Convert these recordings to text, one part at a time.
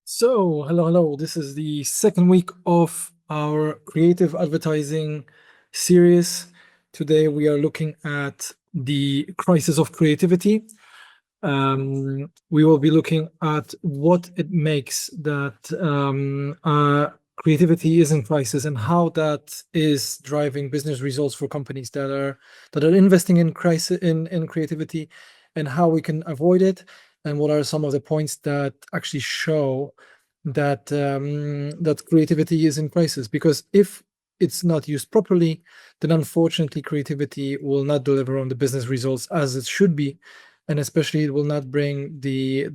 Hello. This is the second week of our creative advertising series. Today, we are looking at the crisis of creativity. We will be looking at what it makes that creativity is in crisis and how that is driving business results for companies that are investing in crisis in creativity, and how we can avoid it, and what are some of the points that actually show that that creativity is in crisis. Because if it's not used properly, then unfortunately creativity will not deliver on the business results as it should be, and especially it will not bring the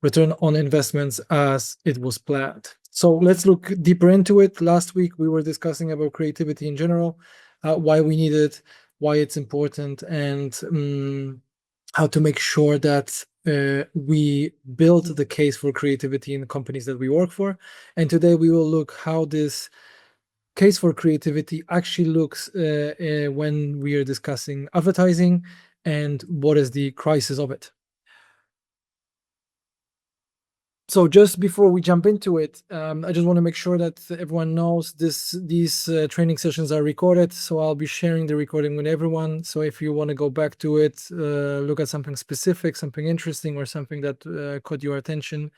return on investments as it was planned. So let's look deeper into it. Last week we were discussing about creativity in general, why we need it, why it's important, and how to make sure that we build the case for creativity in the companies that we work for. And today we will look how this case for creativity actually looks when we are discussing advertising and what is the crisis of it. So just before we jump into it, I just want to make sure that everyone knows these training sessions are recorded. So I'll be sharing the recording with everyone. So if you want to go back to it, look at something specific, something interesting, or something that caught your attention,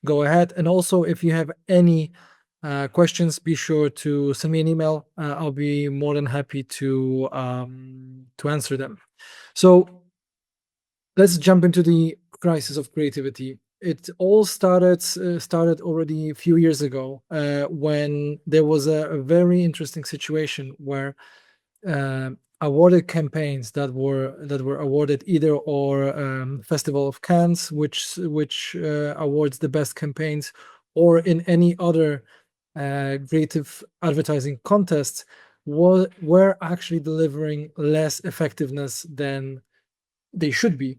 go ahead. And also, if you have any questions, be sure to send me an email. I'll be more than happy to answer them. So let's jump into the crisis of creativity. It all started already a few years ago, when there was a very interesting situation where uh, awarded campaigns that were awarded either or Festival of Cannes, which awards the best campaigns, or in any other creative advertising contests, were actually delivering less effectiveness than they should be,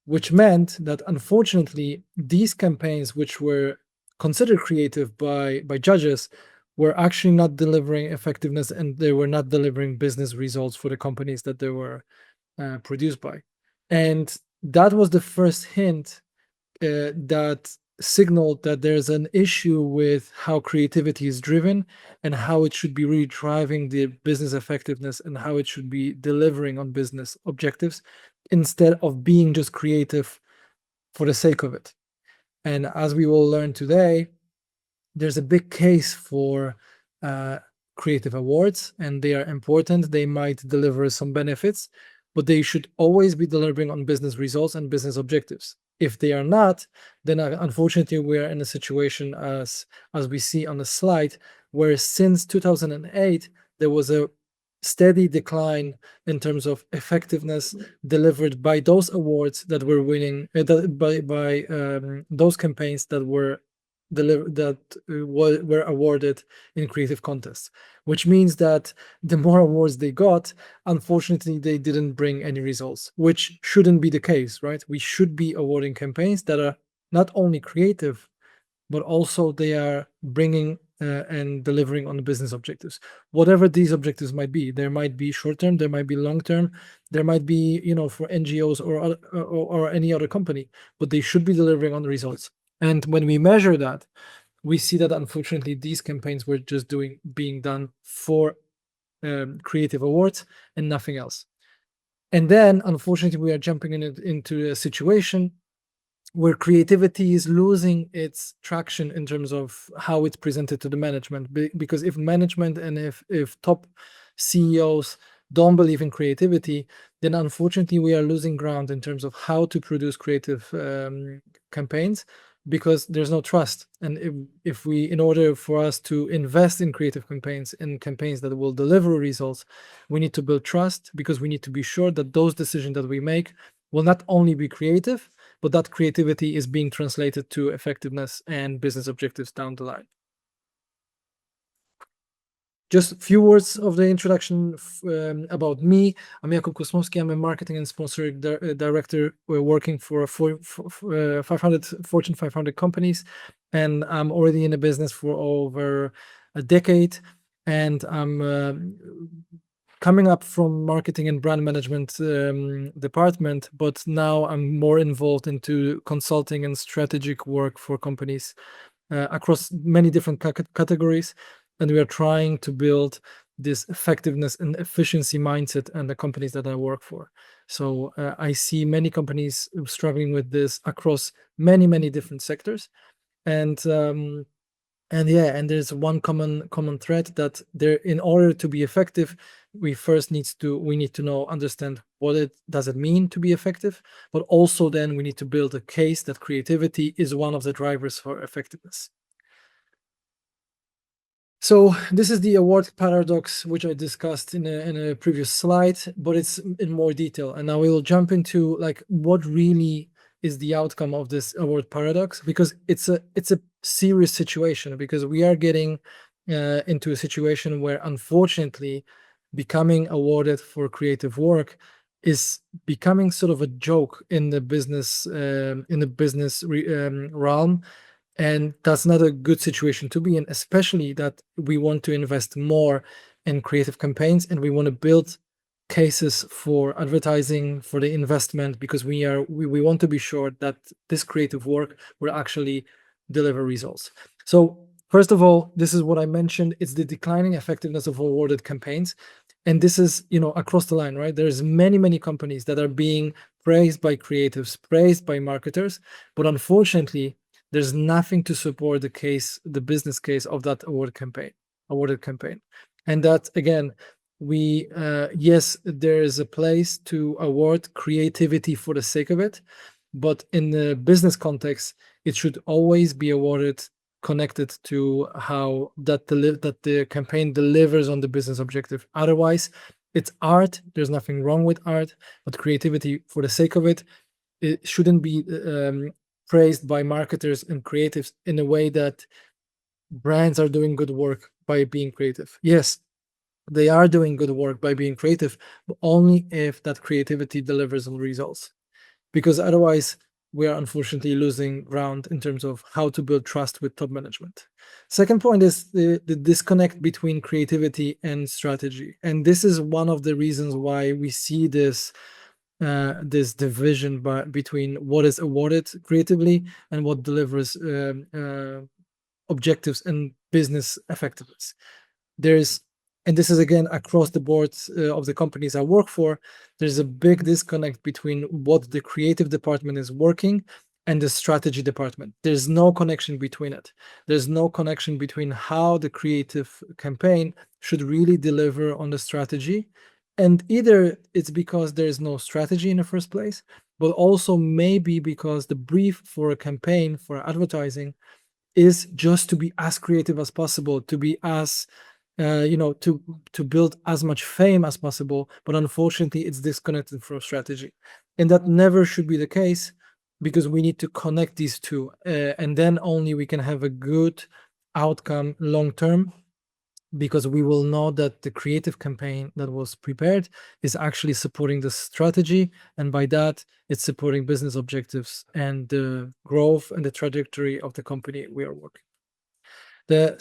which meant that unfortunately these campaigns, which were considered creative by judges, were actually not delivering effectiveness, and they were not delivering business results for the companies that they were produced by. And that was the first hint that signaled that there's an issue with how creativity is driven, and how it should be really driving the business effectiveness, and how it should be delivering on business objectives instead of being just creative for the sake of it. And as we will learn today, there's a big case for uh, creative awards, and they are important. They might deliver some benefits, but they should always be delivering on business results and business objectives. If they are not, then unfortunately we are in a situation, as we see on the slide, where since 2008 there was a steady decline in terms of effectiveness delivered by those awards that were winning, by those campaigns that were were awarded in creative contests, which means that the more awards they got, unfortunately they didn't bring any results, which shouldn't be the case, right? We should be awarding campaigns that are not only creative, but also they are bringing and delivering on the business objectives, whatever these objectives might be. There might be short term, there might be long term, there might be, for NGOs or any other company, but they should be delivering on the results. And when we measure that, we see that unfortunately these campaigns were just being done for creative awards and nothing else. And then unfortunately we are jumping into a situation where creativity is losing its traction in terms of how it's presented to the management. Because if management and if top CEOs don't believe in creativity, then unfortunately we are losing ground in terms of how to produce creative campaigns, because there's no trust. And if we, in order for us to invest in creative campaigns, in campaigns that will deliver results, we need to build trust, because we need to be sure that those decisions that we make will not only be creative, but that creativity is being translated to effectiveness and business objectives down the line. Just a few words of the introduction about me. I'm Jakub Kosmowski. I'm a marketing and sponsoring director. We're working for 500 Fortune 500 companies, and I'm already in the business for over a decade. And I'm coming up from marketing and brand management department, but now I'm more involved into consulting and strategic work for companies across many different categories, and we are trying to build this effectiveness and efficiency mindset in the companies that I work for. So I see many companies struggling with this across many different sectors, and yeah, and there's one common thread that there, in order to be effective, we first we need to know, understand what it does it mean to be effective, but also then we need to build a case that creativity is one of the drivers for effectiveness. So this is the award paradox, which I discussed in a previous slide, but it's in more detail. And now we will jump into like what really is the outcome of this award paradox, because it's a serious situation, because we are getting into a situation where, unfortunately, becoming awarded for creative work is becoming sort of a joke in the business realm, and that's not a good situation to be in, especially that we want to invest more in creative campaigns and we want to build cases for advertising, for the investment, because we want to be sure that this creative work will actually deliver results. So first of all, this is what I mentioned, it's the declining effectiveness of awarded campaigns. And this is, across the line, right? There's many companies that are being praised by creatives, praised by marketers, but unfortunately, there's nothing to support the business case of that awarded campaign. And that, again, yes, there is a place to award creativity for the sake of it, but in the business context, it should always be awarded connected to how that the campaign delivers on the business objective. Otherwise, it's art. There's nothing wrong with art, but creativity for the sake of it shouldn't be praised by marketers and creatives in a way that brands are doing good work by being creative. Yes, they are doing good work by being creative, but only if that creativity delivers on results. Because otherwise, we are unfortunately losing ground in terms of how to build trust with top management. Second point is the disconnect between creativity and strategy. And this is one of the reasons why we see this division between what is awarded creatively and what delivers objectives and business effectiveness. And this is again across the board of the companies I work for, there's a big disconnect between what the creative department is working and the strategy department. There's no connection between it. There's no connection between how the creative campaign should really deliver on the strategy. And either it's because there is no strategy in the first place, but also maybe because the brief for a campaign for advertising is just to be as creative as possible, to be as to build as much fame as possible, but unfortunately it's disconnected from strategy. And that never should be the case, because we need to connect these two, and then only we can have a good outcome long term, because we will know that the creative campaign that was prepared is actually supporting the strategy, and by that it's supporting business objectives and the growth and the trajectory of the company we are working. The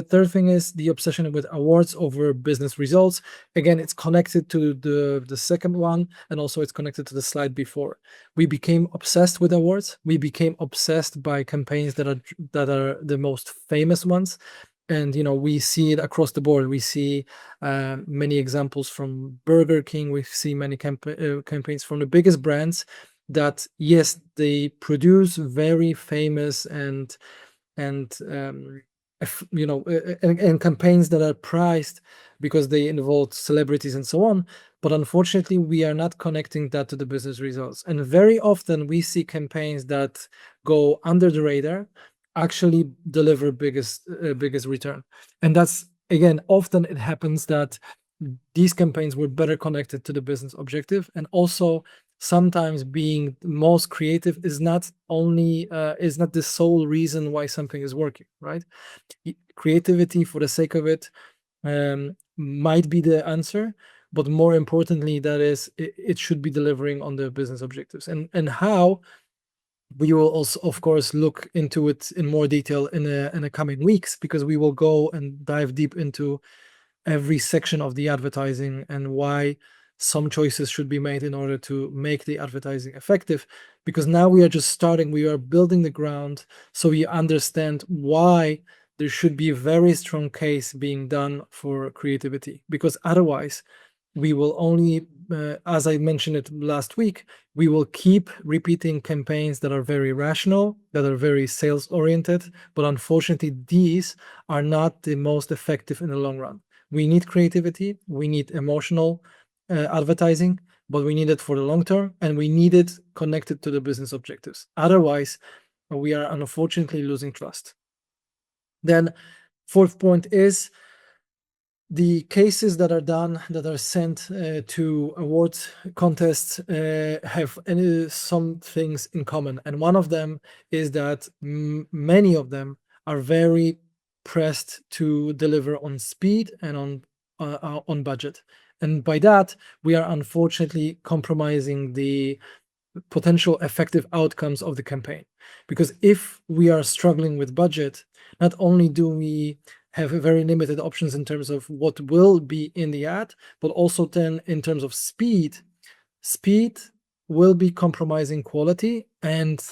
third thing is the obsession with awards over business results. Again, it's connected to the second one, and also it's connected to the slide before. We became obsessed with awards. We became obsessed by campaigns that are the most famous ones. And we see it across the board. We see many examples from Burger King. We see many campaigns from the biggest brands that, yes, they produce very famous and campaigns that are prized because they involve celebrities and so on. But unfortunately, we are not connecting that to the business results. And very often we see campaigns that go under the radar actually deliver biggest return. And that's, again, often it happens that these campaigns were better connected to the business objective. And also sometimes being most creative is not the sole reason why something is working, right? Creativity for the sake of it might be the answer, but more importantly, that is, it should be delivering on the business objectives. And how, we will also, of course, look into it in more detail in the coming weeks, because we will go and dive deep into every section of the advertising and why some choices should be made in order to make the advertising effective. Because now we are just starting, we are building the ground, so we understand why there should be a very strong case being done for creativity. Because otherwise, we will only, as I mentioned it last week, we will keep repeating campaigns that are very rational, that are very sales oriented, but unfortunately, these are not the most effective in the long run. We need creativity, we need emotional advertising, but we need it for the long term, and we need it connected to the business objectives. Otherwise, we are unfortunately losing trust. Then, fourth point is the cases that are done, that are sent to awards contests, have some things in common. And one of them is that many of them are very pressed to deliver on speed and on budget. And by that, we are unfortunately compromising the potential effective outcomes of the campaign. Because if we are struggling with budget, not only do we have very limited options in terms of what will be in the ad, but also then in terms of speed will be compromising quality. And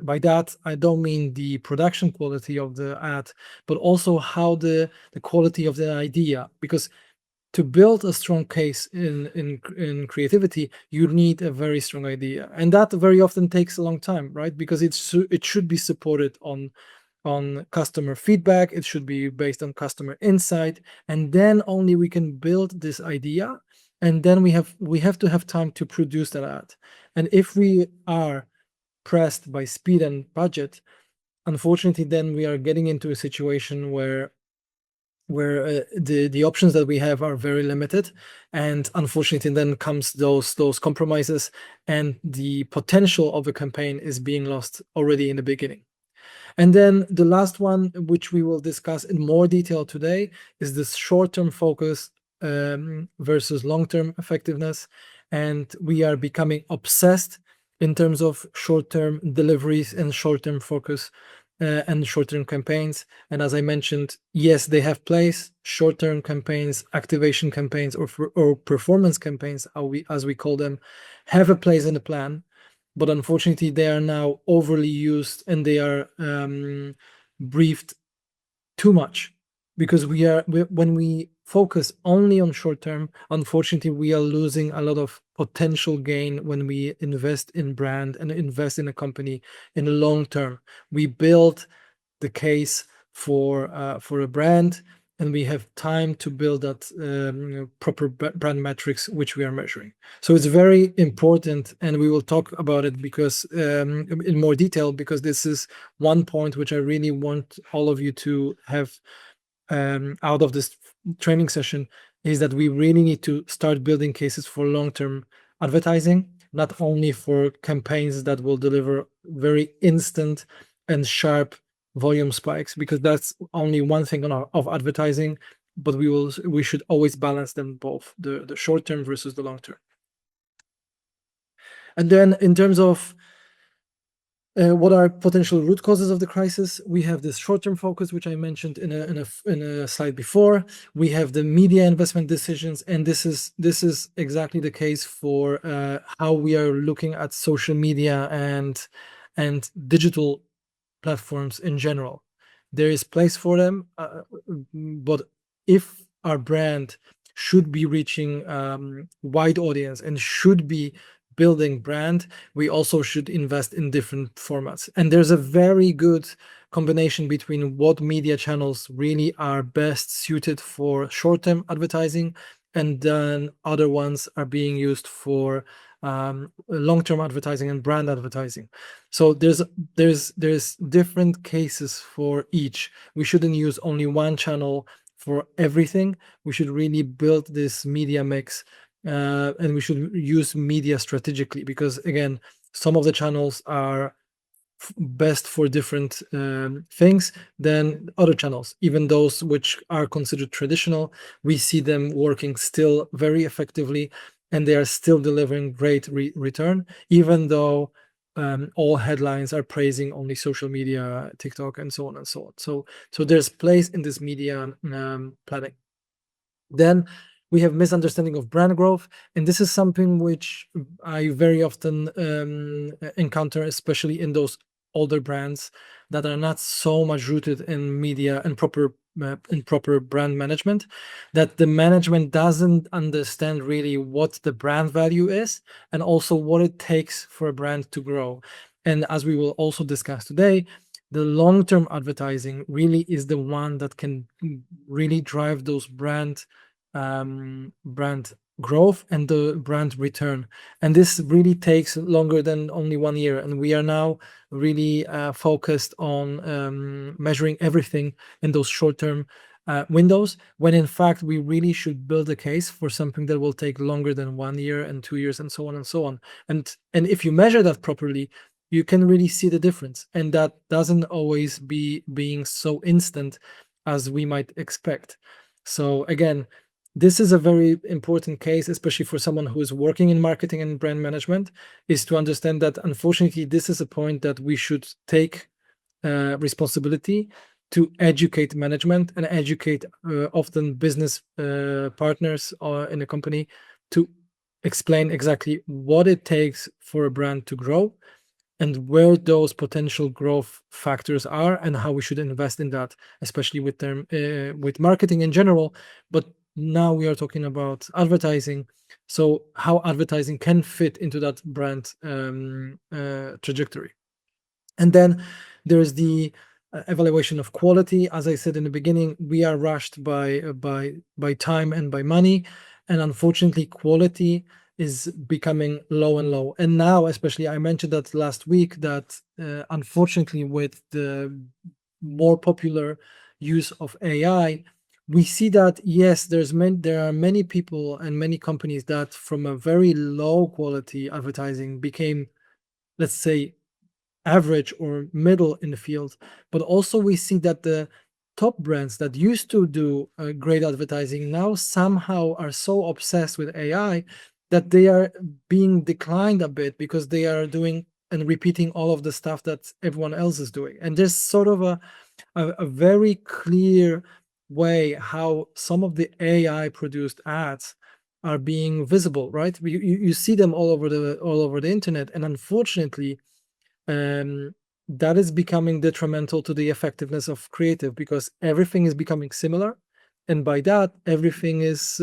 by that, I don't mean the production quality of the ad, but also how the quality of the idea. Because to build a strong case in creativity, you need a very strong idea, and that very often takes a long time, right? Because it should be supported on customer feedback, it should be based on customer insight, and then only we can build this idea, and then we have to have time to produce that ad. And if we are pressed by speed and budget, unfortunately, then we are getting into a situation where the options that we have are very limited, and unfortunately then comes those compromises, and the potential of a campaign is being lost already in the beginning. And then the last one, which we will discuss in more detail today, is this short-term focus versus long-term effectiveness. And we are becoming obsessed in terms of short-term deliveries and short-term focus and short-term campaigns. And as I mentioned, yes, they have place. Short-term campaigns, activation campaigns, or performance campaigns, as we call them, have a place in the plan. But unfortunately, they are now overly used, and they are briefed too much, because when we focus only on short term, unfortunately, we are losing a lot of potential gain when we invest in brand and invest in a company in the long term. We build the case for a brand, and we have time to build that proper brand metrics which we are measuring. So it's very important, and we will talk about it because in more detail, because this is one point which I really want all of you to have out of this training session, is that we really need to start building cases for long-term advertising, not only for campaigns that will deliver very instant and sharp volume spikes, because that's only one thing of advertising, but we should always balance them both, the short term versus the long term. And then in terms of what are potential root causes of the crisis, we have this short-term focus, which I mentioned in a slide before. We have the media investment decisions, and this is exactly the case for how we are looking at social media and digital platforms in general. There is place for them, but if our brand should be reaching wide audience and should be building brand, we also should invest in different formats. And there's a very good combination between what media channels really are best suited for short-term advertising, and then other ones are being used for long-term advertising and brand advertising. So there's different cases for each. We shouldn't use only one channel for everything. We should really build this media mix, and we should use media strategically, because again, some of the channels are best for different things than other channels. Even those which are considered traditional, we see them working still very effectively, and they are still delivering great return, even though all headlines are praising only social media, TikTok, and so on and so on. So there's place in this media planning. Then we have misunderstanding of brand growth, and this is something which I very often encounter, especially in those older brands that are not so much rooted in media and proper brand management, that the management doesn't understand really what the brand value is and also what it takes for a brand to grow. And as we will also discuss today, the long-term advertising really is the one that can really drive those brand growth and the brand return. And this really takes longer than only 1 year. And we are now really focused on measuring everything in those short-term windows, when in fact we really should build a case for something that will take longer than 1 year and 2 years and so on and so on. And if you measure that properly, you can really see the difference. And that doesn't always be being so instant as we might expect. So again, this is a very important case, especially for someone who is working in marketing and brand management, is to understand that unfortunately, this is a point that we should take responsibility to educate management and educate often business partners or in a company to explain exactly what it takes for a brand to grow and where those potential growth factors are and how we should invest in that, especially with marketing in general. But now we are talking about advertising, so how advertising can fit into that brand trajectory. And then there's the evaluation of quality. As I said in the beginning, we are rushed by time and by money, and unfortunately, quality is becoming low and low. And now, especially, I mentioned that last week that unfortunately, with the more popular use of AI, we see that yes, there are many people and many companies that from a very low quality advertising became, let's say, average or middle in the field. But also we see that the top brands that used to do great advertising now somehow are so obsessed with AI that they are being declined a bit because they are doing and repeating all of the stuff that everyone else is doing. And there's sort of a very clear way how some of the AI produced ads are being visible, right? You see them all over the internet, and unfortunately, um, that is becoming detrimental to the effectiveness of creative because everything is becoming similar, and by that everything is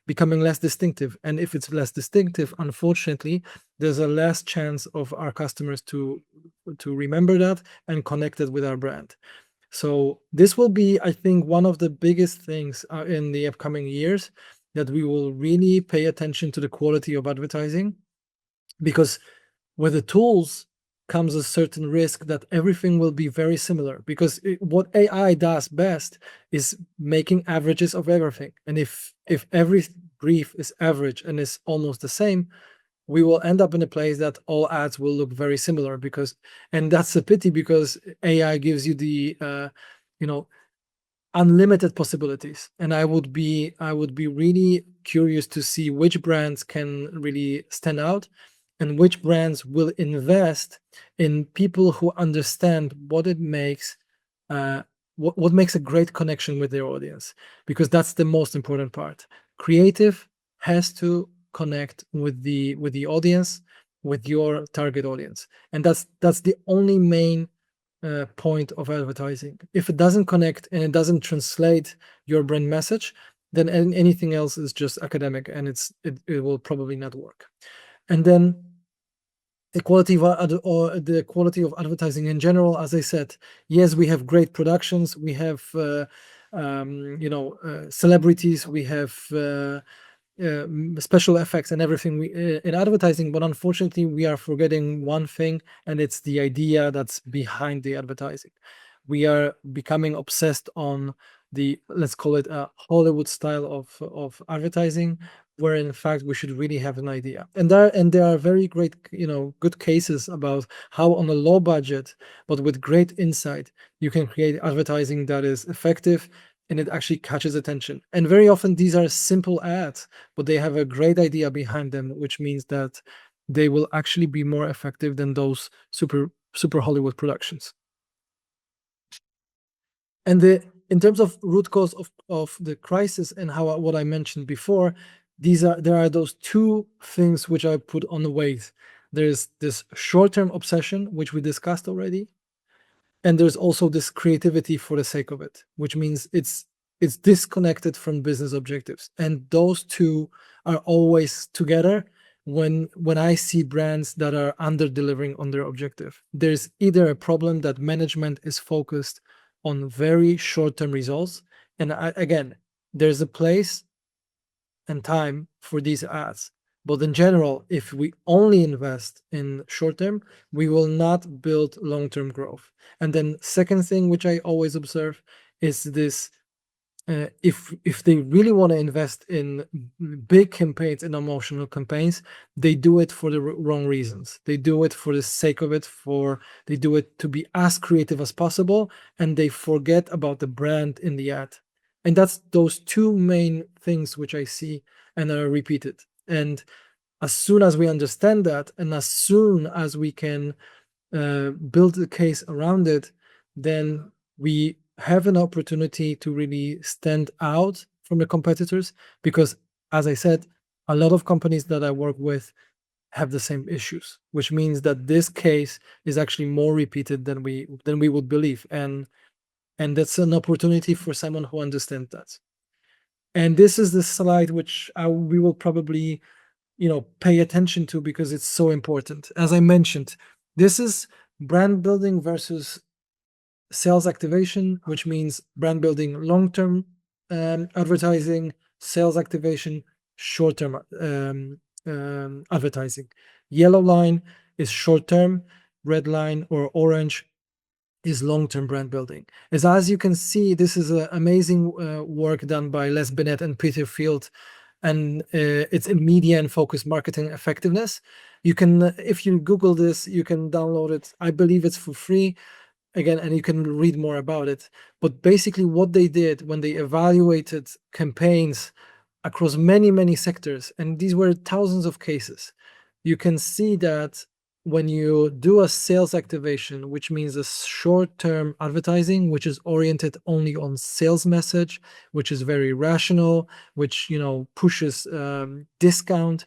becoming less distinctive. And if it's less distinctive, unfortunately, there's a less chance of our customers to remember that and connect it with our brand. So this will be, I think, one of the biggest things in the upcoming years, that we will really pay attention to the quality of advertising, because with the tools comes a certain risk that everything will be very similar, because what AI does best is making averages of everything. And if every brief is average and is almost the same, we will end up in a place that all ads will look very similar, because, and that's a pity, because AI gives you the you know unlimited possibilities. And I would be really curious to see which brands can really stand out and which brands will invest in people who understand what it makes, what makes a great connection with their audience, because that's the most important part. Creative has to connect with the audience, with your target audience, and that's the only main point of advertising. If it doesn't connect and it doesn't translate your brand message, then anything else is just academic, and it will probably not work. And then the quality of or the quality of advertising in general, as I said, yes, we have great productions, we have celebrities, we have special effects and everything in advertising, but unfortunately we are forgetting one thing, and it's the idea that's behind the advertising. We are becoming obsessed on the, let's call it a Hollywood style of advertising, where in fact we should really have an idea. And there are very great, good cases about how on a low budget but with great insight you can create advertising that is effective and it actually catches attention. And very often these are simple ads, but they have a great idea behind them, which means that they will actually be more effective than those super Hollywood productions. And in terms of root cause of the crisis and how what I mentioned before, there are those two things which I put on the weight. There's this short-term obsession, which we discussed already, and there's also this creativity for the sake of it, which means it's disconnected from business objectives. And those two are always together when I see brands that are under delivering on their objective. There's either a problem that management is focused on very short-term results, and again, there's a place and time for these ads. But in general, if we only invest in short term, we will not build long-term growth. And then second thing, which I always observe, is this: if they really want to invest in big campaigns and emotional campaigns, they do it for the wrong reasons. They do it for the sake of it. They do it to be as creative as possible, and they forget about the brand in the ad. And that's those two main things which I see and are repeated. And as soon as we understand that, and as soon as we can build the case around it, then we have an opportunity to really stand out from the competitors. Because, as I said, a lot of companies that I work with have the same issues, which means that this case is actually more repeated than we would believe. And that's an opportunity for someone who understands that. And this is the slide which we will probably pay attention to, because it's so important. As I mentioned, this is brand building versus sales activation, which means brand building long-term advertising, sales activation short-term advertising. Yellow line is short-term, red line or orange is long-term brand building. As you can see, this is amazing work done by Les Binet and Peter Field, and it's in media and focused marketing effectiveness. You can, if you Google this, you can download it. I believe it's for free, again, and you can read more about it. But basically what they did when they evaluated campaigns across many sectors, and these were thousands of cases, you can see that when you do a sales activation, which means a short-term advertising, which is oriented only on sales message, which is very rational, which pushes discount,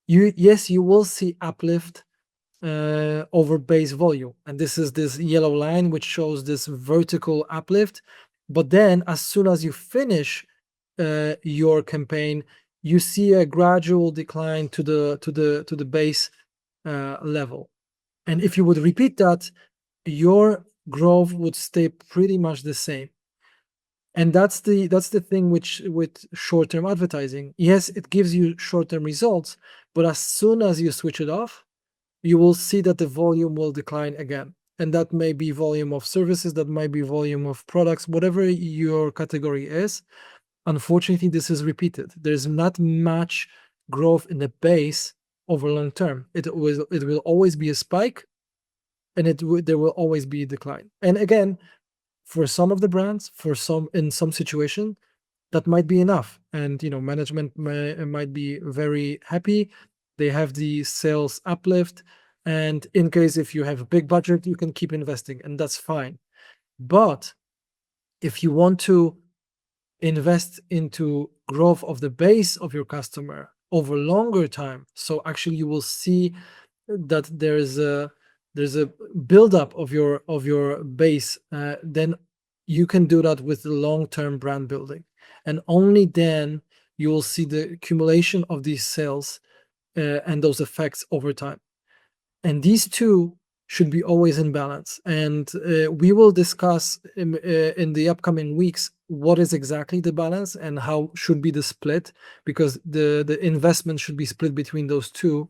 you will see uplift over base volume. And this is this yellow line which shows this vertical uplift. But then as soon as you finish your campaign, you see a gradual decline to the base level. And if you would repeat that, your growth would stay pretty much the same. And that's the thing with short-term advertising. Yes, it gives you short-term results, but as soon as you switch it off, you will see that the volume will decline again. And that may be volume of services, that might be volume of products, whatever your category is. Unfortunately, this is repeated. There's not much growth in the base over long term. It will always be a spike, and there will always be a decline. And again, for some of the brands, in some situation, that might be enough. And management might be very happy. They have the sales uplift. And in case if you have a big budget, you can keep investing, and that's fine. But if you want to invest into growth of the base of your customer over longer time, so actually you will see that there's a buildup of your base, then you can do that with the long-term brand building, and only then you will see the accumulation of these sales and those effects over time. And these two should be always in balance. And we will discuss in the upcoming weeks what is exactly the balance and how should be the split, because the investment should be split between those two.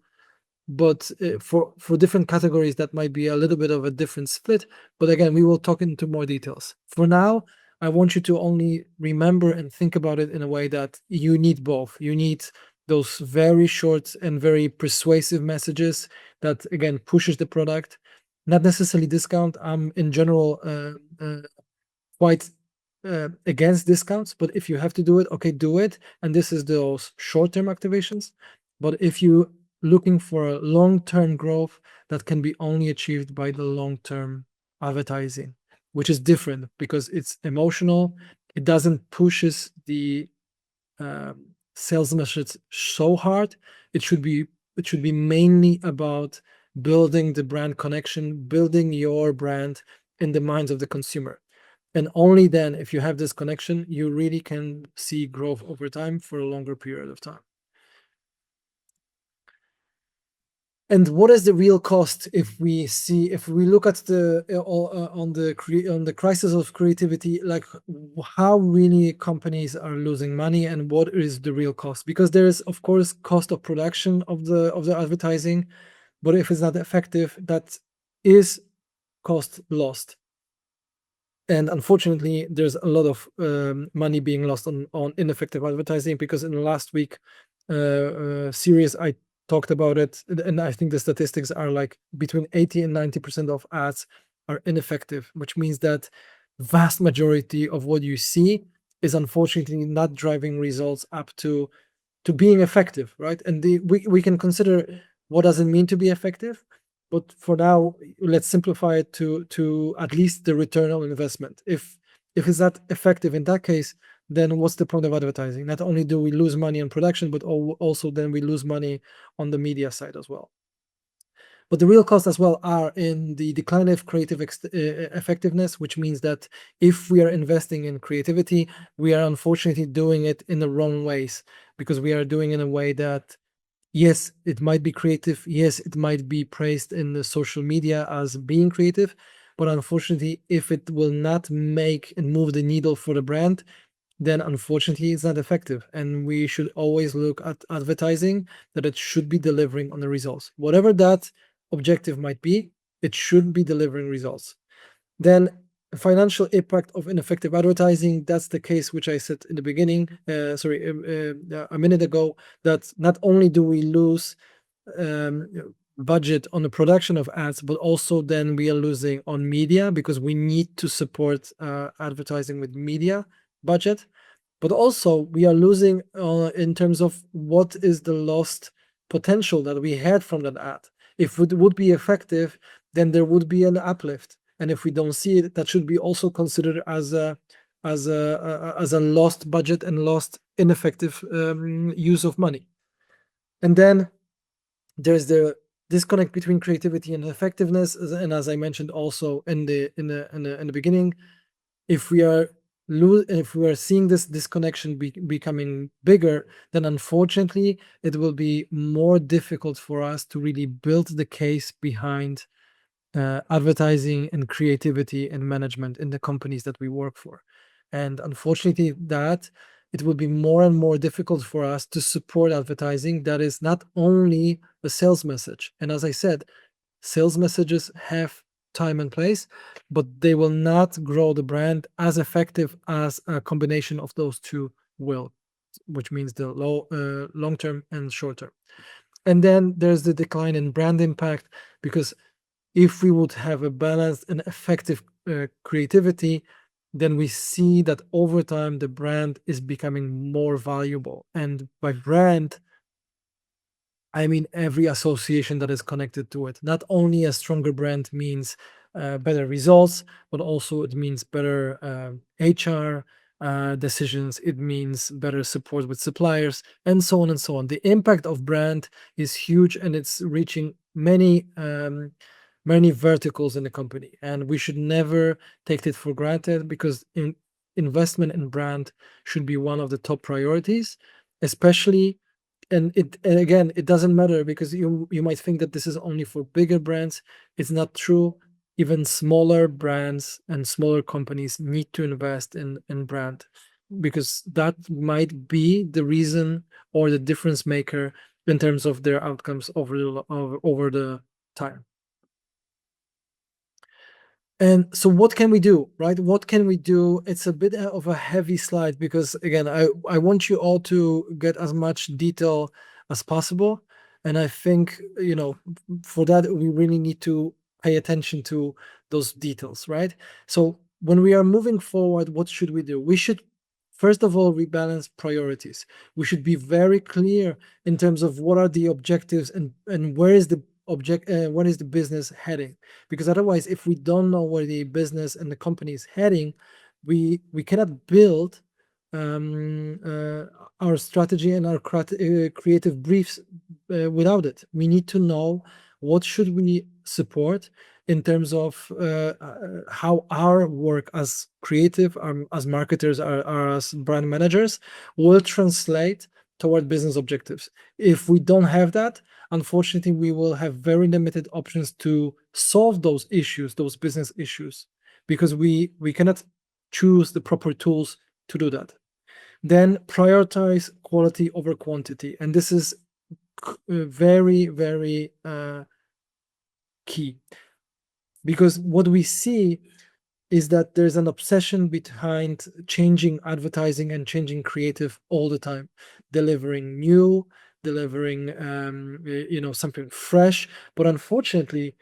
But for different categories, that might be a little bit of a different split. But again, we will talk into more details. For now, I want you to only remember and think about it in a way that you need both. You need those very short and very persuasive messages that, again, pushes the product, not necessarily discount. I'm in general quite against discounts, but if you have to do it, okay, do it. And this is those short-term activations. But if you looking for a long-term growth, that can be only achieved by the long-term advertising. which is different because it's emotional. It doesn't pushes the sales message so hard. It should be mainly about building the brand connection, building your brand in the minds of the consumer. And only then, if you have this connection, you really can see growth over time for a longer period of time. And what is the real cost if we look at the on the crisis of creativity, like how really companies are losing money and what is the real cost? Because there is, of course, cost of production of the advertising, but if it's not effective, that is cost lost. And unfortunately, there's a lot of money being lost on ineffective advertising, because in the last week series I talked about it, and I think the statistics are like between 80 and 90% of ads are ineffective, which means that vast majority of what you see is unfortunately not driving results up to being effective, right? And we can consider what does it mean to be effective, but for now, let's simplify it to at least the return on investment. If it's not effective in that case, then what's the point of advertising? Not only do we lose money on production, but also then we lose money on the media side as well. But the real costs as well are in the decline of creative effectiveness, which means that if we are investing in creativity, we are unfortunately doing it in the wrong ways, because we are doing it in a way that, yes, it might be creative. Yes, it might be praised in the social media as being creative. But unfortunately, if it will not make and move the needle for the brand, then unfortunately it's not effective. And we should always look at advertising that it should be delivering on the results. Whatever that objective might be, it should be delivering results. Then financial impact of ineffective advertising, that's the case which I said in the beginning, a minute ago, that not only do we lose budget on the production of ads, but also then we are losing on media, because we need to support advertising with media budget. But also we are losing in terms of what is the lost potential that we had from that ad. If it would be effective, then there would be an uplift. And if we don't see it, that should be also considered as a lost budget and lost ineffective use of money. And then there's the disconnect between creativity and effectiveness, and as I mentioned also in the beginning, if we are seeing this disconnection becoming bigger, then unfortunately it will be more difficult for us to really build the case behind advertising and creativity and management in the companies that we work for. And unfortunately, that it will be more and more difficult for us to support advertising that is not only a sales message. And as I said, sales messages have time and place, but they will not grow the brand as effective as a combination of those two will, which means the long term and short term. And then there's the decline in brand impact, because if we would have a balanced and effective creativity, then we see that over time the brand is becoming more valuable. And by brand, I mean every association that is connected to it. Not only a stronger brand means better results, but also it means better HR decisions. It means better support with suppliers, and so on and so on. The impact of brand is huge, and it's reaching many verticals in the company. And we should never take it for granted, because investment in brand should be one of the top priorities, especially. And again, it doesn't matter, because you might think that this is only for bigger brands. It's not true. Even smaller brands and smaller companies need to invest in brand, because that might be the reason or the difference maker in terms of their outcomes over the time. And so what can we do, right? What can we do? It's a bit of a heavy slide, because again, I want you all to get as much detail as possible. And I think, for that, we really need to pay attention to those details, right? So when we are moving forward, what should we do? We should, first of all, rebalance priorities. We should be very clear in terms of what are the objectives, and where is the business heading? Because otherwise, if we don't know where the business and the company is heading, we cannot build our strategy and our creative briefs without it. We need to know what should we support in terms of how our work as creative, as marketers, or as brand managers will translate toward business objectives. If we don't have that, unfortunately, we will have very limited options to solve those issues, those business issues, because we cannot choose the proper tools to do that. Then prioritize quality over quantity, and this is very, very key, because what we see is that there's an obsession behind changing advertising and changing creative all the time, delivering new, delivering something fresh. But unfortunately,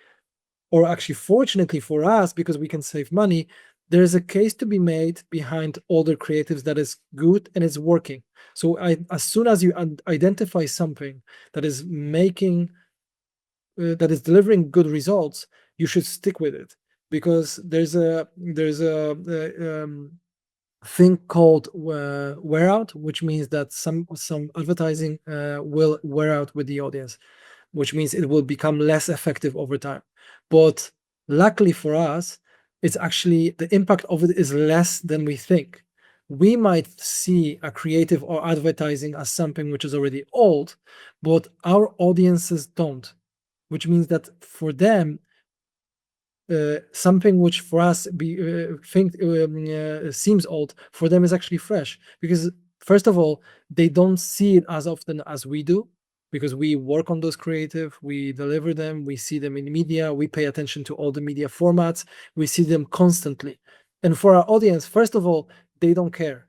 or actually fortunately for us, because we can save money, there's a case to be made behind older creatives that is good and it's working. So as soon as you identify something that is making that is delivering good results, you should stick with it, because there's a thing called wear out, which means that some advertising will wear out with the audience, which means it will become less effective over time. But luckily for us, it's actually the impact of it is less than we think. We might see a creative or advertising as something which is already old, but our audiences don't, which means that for them, something which for us seems old, for them is actually fresh, because first of all, they don't see it as often as we do, because we work on those creative, we deliver them, we see them in media, we pay attention to all the media formats, we see them constantly. And for our audience, first of all, they don't care.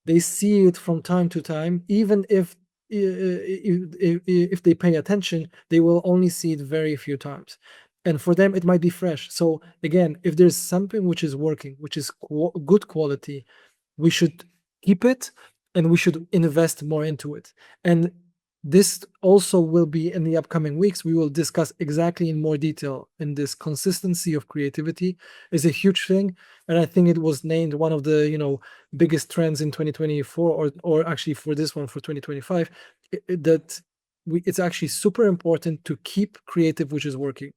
They see it from time to time. Even if they pay attention, they will only see it very few times, and for them it might be fresh. So again, if there's something which is working, which is good quality, we should keep it, and we should invest more into it. And this also will be in the upcoming weeks. We will discuss exactly in more detail. In this consistency of creativity is a huge thing, and I think it was named one of the biggest trends in 2024, or actually for this one for 2025, that it's actually super important to keep creative which is working.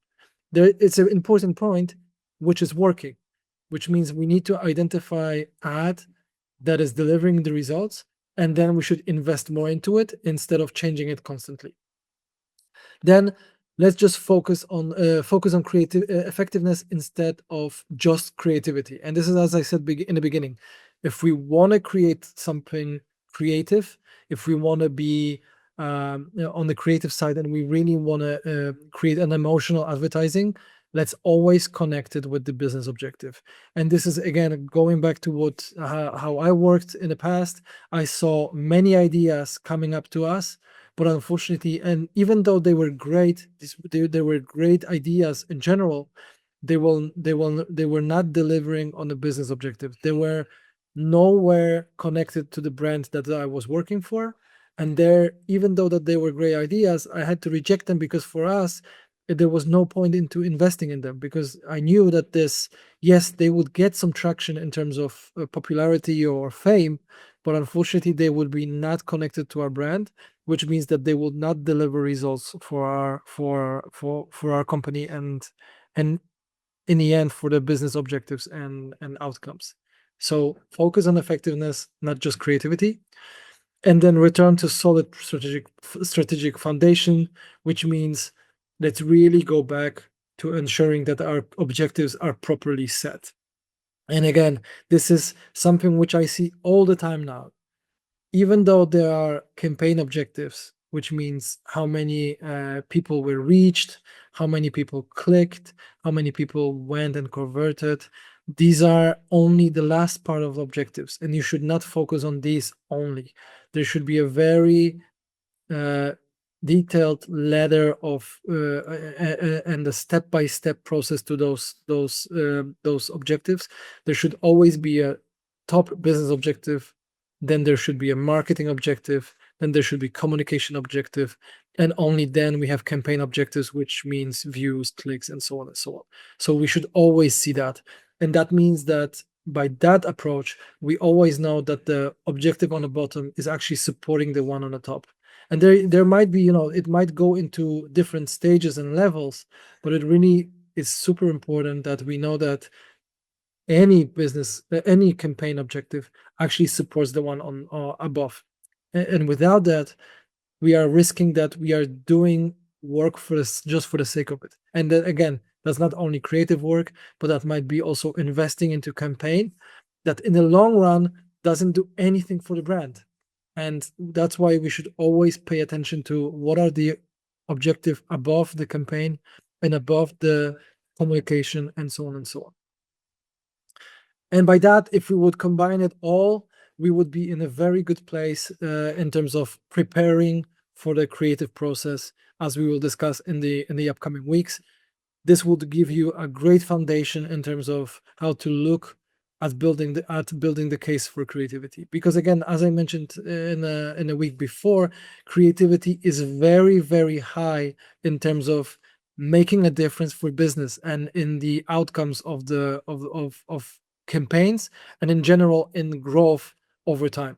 It's an important point, which is working, which means we need to identify ad that is delivering the results, and then we should invest more into it instead of changing it constantly. Then let's just focus on creative effectiveness instead of just creativity. And this is, as I said in the beginning, if we want to create something creative, if we want to be on the creative side, and we really want to create an emotional advertising, let's always connect it with the business objective. And this is again going back to how I worked in the past. I saw many ideas coming up to us, but unfortunately, and even though they were great, they were great ideas in general, they were not delivering on the business objective. They were nowhere connected to the brand that I was working for. And even though that they were great ideas, I had to reject them, because for us, there was no point into investing in them, because I knew that yes, they would get some traction in terms of popularity or fame, but unfortunately they would be not connected to our brand, which means that they would not deliver results for our company, and in the end for the business objectives and outcomes. So focus on effectiveness, not just creativity. And then return to solid strategic foundation, which means let's really go back to ensuring that our objectives are properly set. And again, this is something which I see all the time now. Even though there are campaign objectives, which means how many people were reached, how many people clicked, how many people went and converted, these are only the last part of objectives, and you should not focus on these only. There should be a very detailed ladder of and a step-by-step process to those objectives. There should always be a top business objective, then there should be a marketing objective, then there should be communication objective, and only then we have campaign objectives, which means views, clicks, and so on and so on. So we should always see that. And that means that by that approach, we always know that the objective on the bottom is actually supporting the one on the top. And there might be, it might go into different stages and levels, but it really is super important that we know that any campaign objective actually supports the one on above. And without that, we are risking that we are doing work for this just for the sake of it. And then again, that's not only creative work, but that might be also investing into campaign that in the long run doesn't do anything for the brand. And that's why we should always pay attention to what are the objective above the campaign and above the communication and so on and so on. And by that, if we would combine it all, we would be in a very good place in terms of preparing for the creative process, as we will discuss in the upcoming weeks. This would give you a great foundation in terms of how to look at building the case for creativity. Because again, as I mentioned in a week before, creativity is very, very high in terms of making a difference for business and in the outcomes of the of campaigns and in general in growth over time.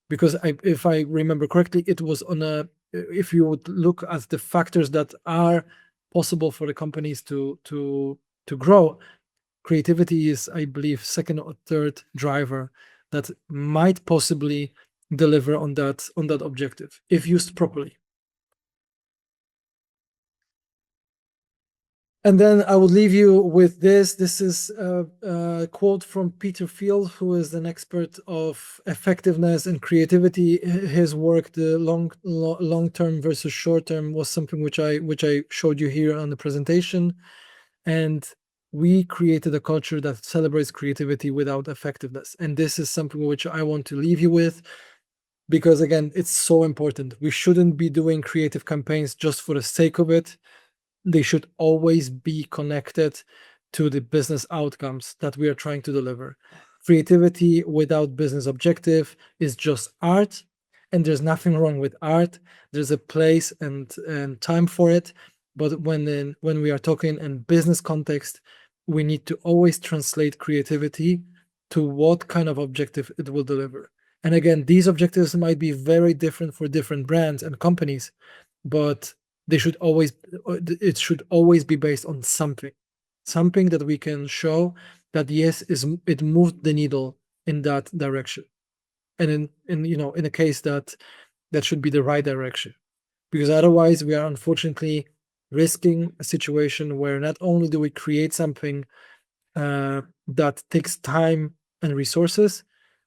Because if I remember correctly, it was on a if you would look at the factors that are possible for the companies to grow, creativity is, I believe, second or third driver that might possibly deliver on that objective if used properly. And then I would leave you with this. This is a quote from Peter Field, who is an expert of effectiveness and creativity. His work, the long term versus short term, was something which I showed you here on the presentation. And we created a culture that celebrates creativity without effectiveness. And this is something which I want to leave you with, because again, it's so important. We shouldn't be doing creative campaigns just for the sake of it. They should always be connected to the business outcomes that we are trying to deliver. Creativity without business objective is just art, and there's nothing wrong with art. There's a place and time for it. But when we are talking in business context, we need to always translate creativity to what kind of objective it will deliver. And again, these objectives might be very different for different brands and companies, but it should always be based on something that we can show that yes, it moved the needle in that direction, and in a case that should be the right direction, because otherwise we are unfortunately risking a situation where not only do we create something that takes time and resources,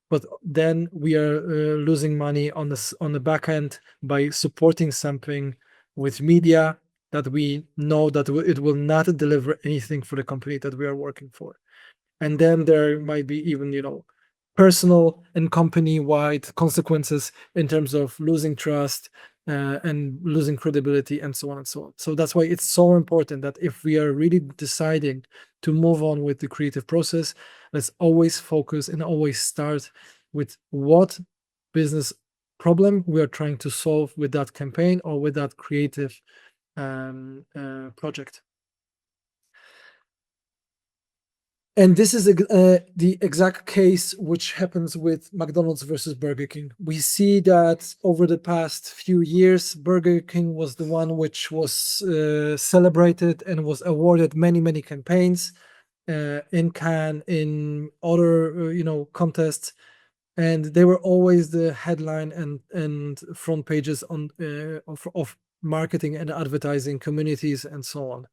but then we are losing money on the back end by supporting something with media that we know that it will not deliver anything for the company that we are working for. And then there might be even personal and company-wide consequences in terms of losing trust and losing credibility and so on and so on. So that's why it's so important that if we are really deciding to move on with the creative process, let's always focus and always start with what business problem we are trying to solve with that campaign or with that creative project. And this is the exact case which happens with McDonald's versus Burger King. We see that over the past few years, Burger King was the one which was celebrated and was awarded many, many campaigns in Cannes, in other contests, and they were always the headline and front pages on of marketing and advertising communities and so on.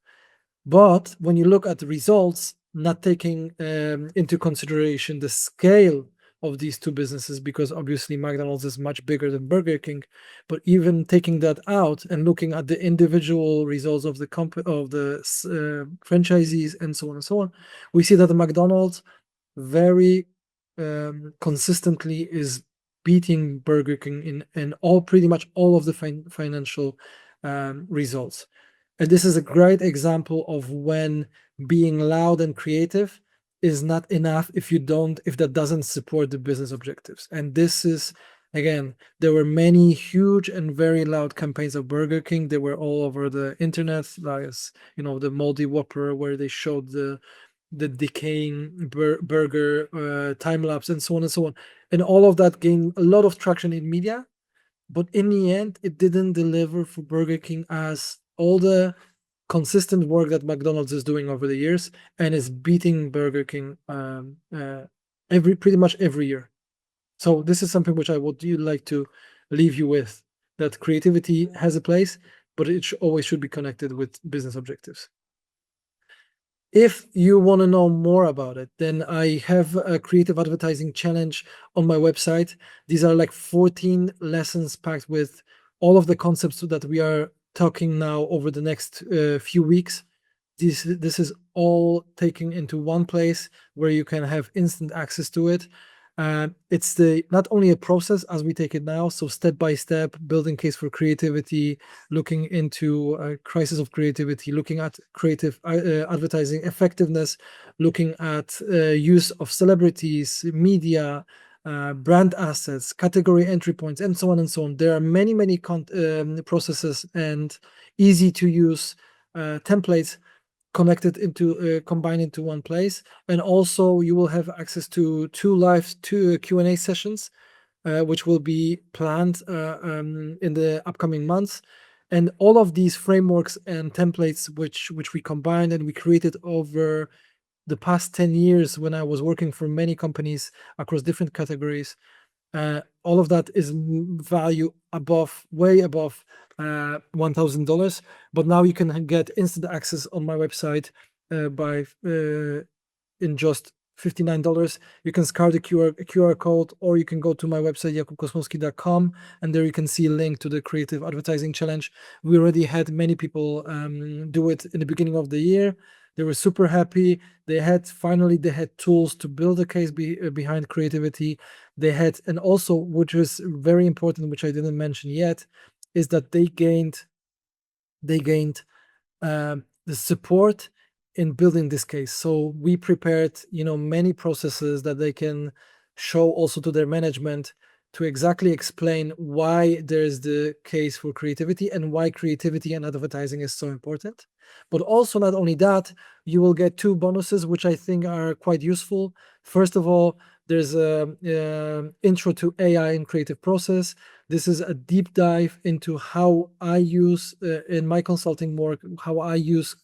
But when you look at the results, not taking into consideration the scale of these two businesses, because obviously McDonald's is much bigger than Burger King, but even taking that out and looking at the individual results of the franchisees and so on and so on, we see that the McDonald's very consistently is beating Burger King in pretty much all of the financial results. And this is a great example of when being loud and creative is not enough if that doesn't support the business objectives. And this is Again, there were many huge and very loud campaigns of Burger King. They were all over the internet, like the moldy Whopper, where they showed the decaying burger time lapse and so on and so on, and all of that gained a lot of traction in media. But in the end, it didn't deliver for Burger King as all the consistent work that McDonald's is doing over the years, and is beating Burger King every pretty much every year. So this is something which I would like to leave you with, that creativity has a place, but it always should be connected with business objectives. If you want to know more about it, then I have a creative advertising challenge on my website. These are like 14 lessons packed with all of the concepts that we are talking now over the next few weeks. This is all taken into one place where you can have instant access to it. It's not only a process as we take it now, so step by step, building case for creativity, looking into crisis of creativity, looking at creative advertising effectiveness, looking at use of celebrities, media, brand assets, category entry points, and so on and so on. There are many processes and easy to use templates connected into combined into one place. And also you will have access to two Q&A sessions which will be planned in the upcoming months. And all of these frameworks and templates which we combined and we created over the past 10 years when I was working for many companies across different categories, all of that is value way above $1,000. But now you can get instant access on my website by in just $59. You can scan the QR code, or you can go to my website jakubkosmowski.com, and there you can see a link to the creative advertising challenge. We already had many people do it in the beginning of the year. They were super happy. They had tools to build a case behind creativity. And also, which was very important, which I didn't mention yet, is that they gained the support in building this case. So we prepared, many processes that they can show also to their management to exactly explain why there's the case for creativity and why creativity and advertising is so important. But also, not only that, you will get two bonuses, which I think are quite useful. First of all, there's a intro to AI in creative process. This is a deep dive into how I use in my consulting work, how I use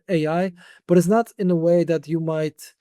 AI, but it's not in a way that you might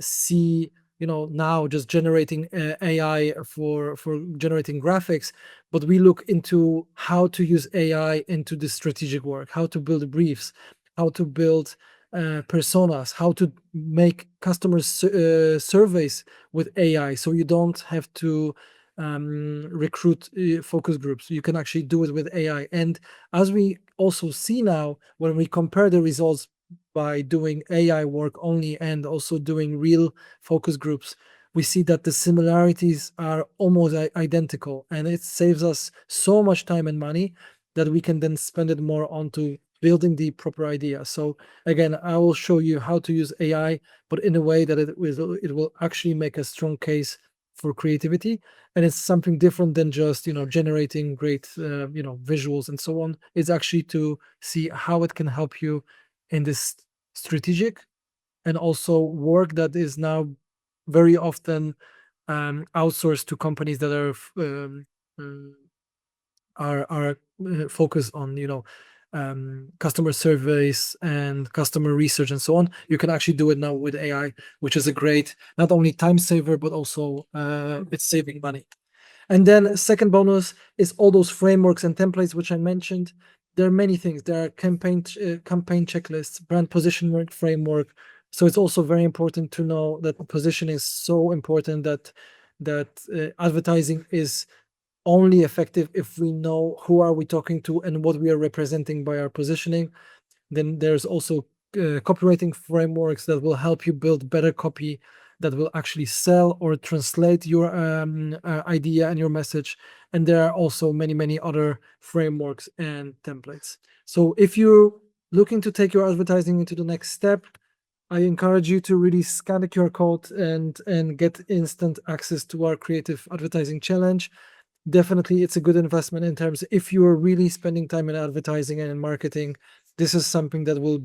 see, now just generating AI for generating graphics, but we look into how to use AI into the strategic work, how to build briefs, how to build personas, how to make customer surveys with AI, so you don't have to recruit focus groups. You can actually do it with AI. And as we also see now, when we compare the results by doing AI work only and also doing real focus groups, we see that the similarities are almost identical, and it saves us so much time and money that we can then spend it more onto building the proper idea. So again, I will show you how to use AI, but in a way that it will actually make a strong case for creativity, and it's something different than just generating great visuals and so on. It's actually to see how it can help you in this strategic and also work that is now very often outsourced to companies that are focused on customer surveys and customer research and so on. You can actually do it now with AI, which is a great not only time saver but also it's saving money. And then second bonus is all those frameworks and templates which I mentioned. There are many things. There are campaign checklists, brand positioning framework. So it's also very important to know that position is so important, that advertising is only effective if we know who are we talking to and what we are representing by our positioning. Then there's also copywriting frameworks that will help you build better copy that will actually sell or translate your idea and your message. And there are also many other frameworks and templates. So if you're looking to take your advertising into the next step, I encourage you to really scan the QR code and get instant access to our creative advertising challenge. definitely it's a good investment in terms, if you are really spending time in advertising and in marketing, this is something that will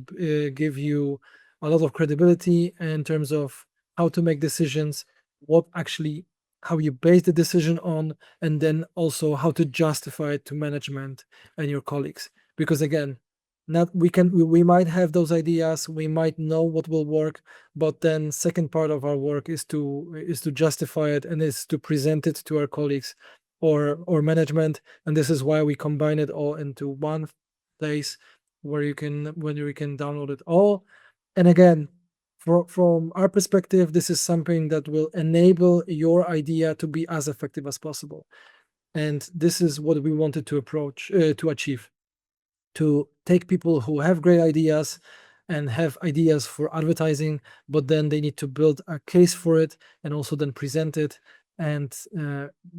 give you a lot of credibility in terms of how to make decisions, what actually, how you base the decision on, and then also how to justify it to management and your colleagues. Because again, not we might have those ideas, we might know what will work, but then second part of our work is to justify it and is to present it to our colleagues or management. And this is why we combine it all into one place where you can download it all. And again, from our perspective, this is something that will enable your idea to be as effective as possible. And this is what we wanted to to achieve, to take people who have great ideas and have ideas for advertising, but then they need to build a case for it and also then present it. And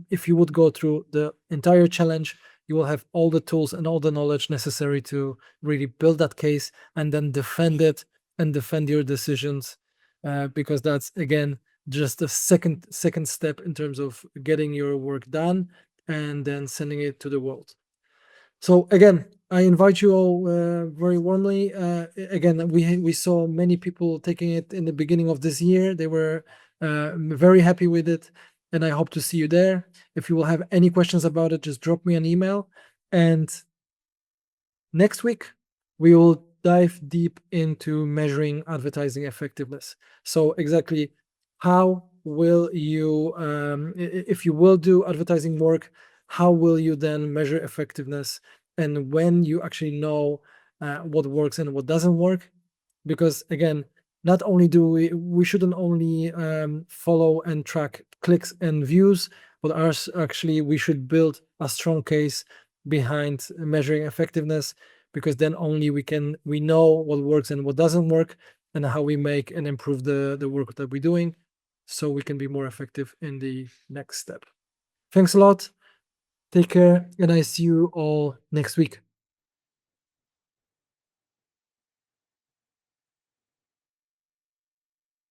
if you would go through the entire challenge, you will have all the tools and all the knowledge necessary to really build that case and then defend it and defend your decisions, because that's again just the second step in terms of getting your work done and then sending it to the world. So again, I invite you all very warmly. Again, we saw many people taking it in the beginning of this year. They were very happy with it, and I hope to see you there. If you will have any questions about it, just drop me an email. And next week, we will dive deep into measuring advertising effectiveness. So exactly how will you, if you will do advertising work, how will you then measure effectiveness, and when you actually know what works and what doesn't work? Because again, not only do we shouldn't only follow and track clicks and views, but ours actually we should build a strong case behind measuring effectiveness, because then only we know what works and what doesn't work, and how we make and improve the work that we're doing, so we can be more effective in the next step. Thanks a lot. Take care, and I see you all next week.